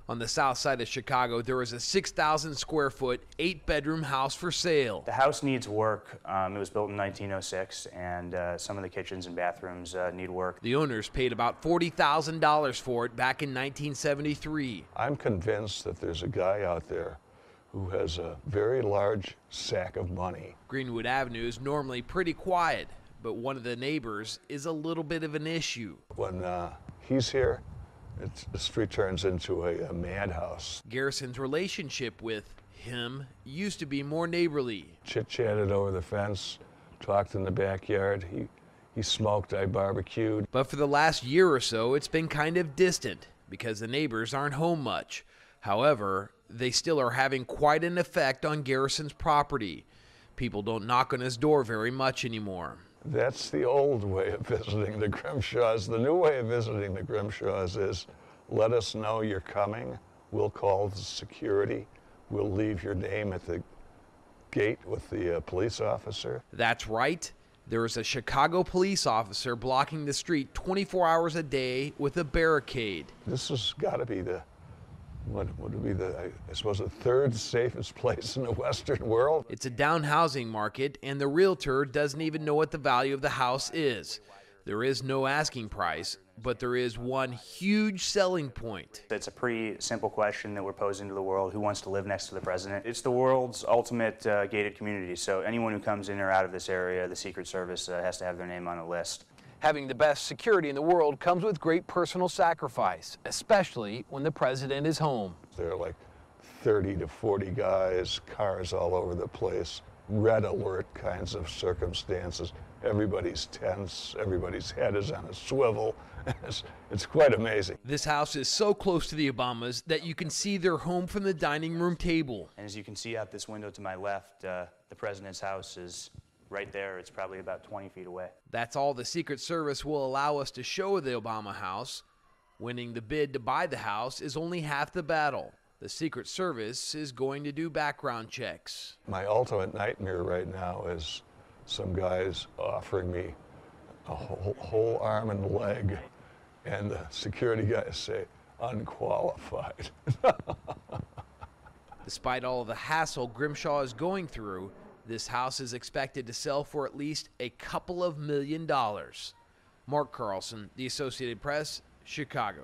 On the south side of Chicago, there is a 6,000 square foot, 8-bedroom house for sale. The house needs work. It was built in 1906, and some of the kitchens and bathrooms need work. The owners paid about $40,000 for it back in 1973. I'm convinced that there's a guy out there who has a very large sack of money. Greenwood Avenue is normally pretty quiet, but one of the neighbors is a little bit of an issue. When he's here, the street turns into a madhouse. Garrison's relationship with him used to be more neighborly. Chit-chatted over the fence, talked in the backyard. He smoked, I barbecued. But for the last year or so, it's been kind of distant because the neighbors aren't home much. However, they still are having quite an effect on Garrison's property. People don't knock on his door very much anymore. That's the old way of visiting the Grimshaws. The new way of visiting the Grimshaws is let us know you're coming. We'll call the security. We'll leave your name at the gate with the police officer. That's right. There is a Chicago police officer blocking the street 24 hours a day with a barricade. This has got to be the what would be I suppose, the third safest place in the Western world. It's a down housing market, and the realtor doesn't even know what the value of the house is. There is no asking price, but there is one huge selling point. It's a pretty simple question that we're posing to the world. Who wants to live next to the president? It's the world's ultimate gated community, so anyone who comes in or out of this area, the Secret Service has to have their name on a list. Having the best security in the world comes with great personal sacrifice, especially when the president is home. There are like 30 to 40 guys, cars all over the place, red alert kinds of circumstances. Everybody's tense, everybody's head is on a swivel. It's quite amazing. This house is so close to the Obamas that you can see their home from the dining room table. And as you can see out this window to my left, the president's house is right there. It's probably about 20 feet away. That's all the Secret Service will allow us to show the Obama house. Winning the bid to buy the house is only half the battle. The Secret Service is going to do background checks. My ultimate nightmare right now is some guys offering me a whole arm and leg, and the security guys say, unqualified. Despite all of the hassle Grimshaw is going through, this house is expected to sell for at least a couple of $1 million. Mark Carlson, The Associated Press, Chicago.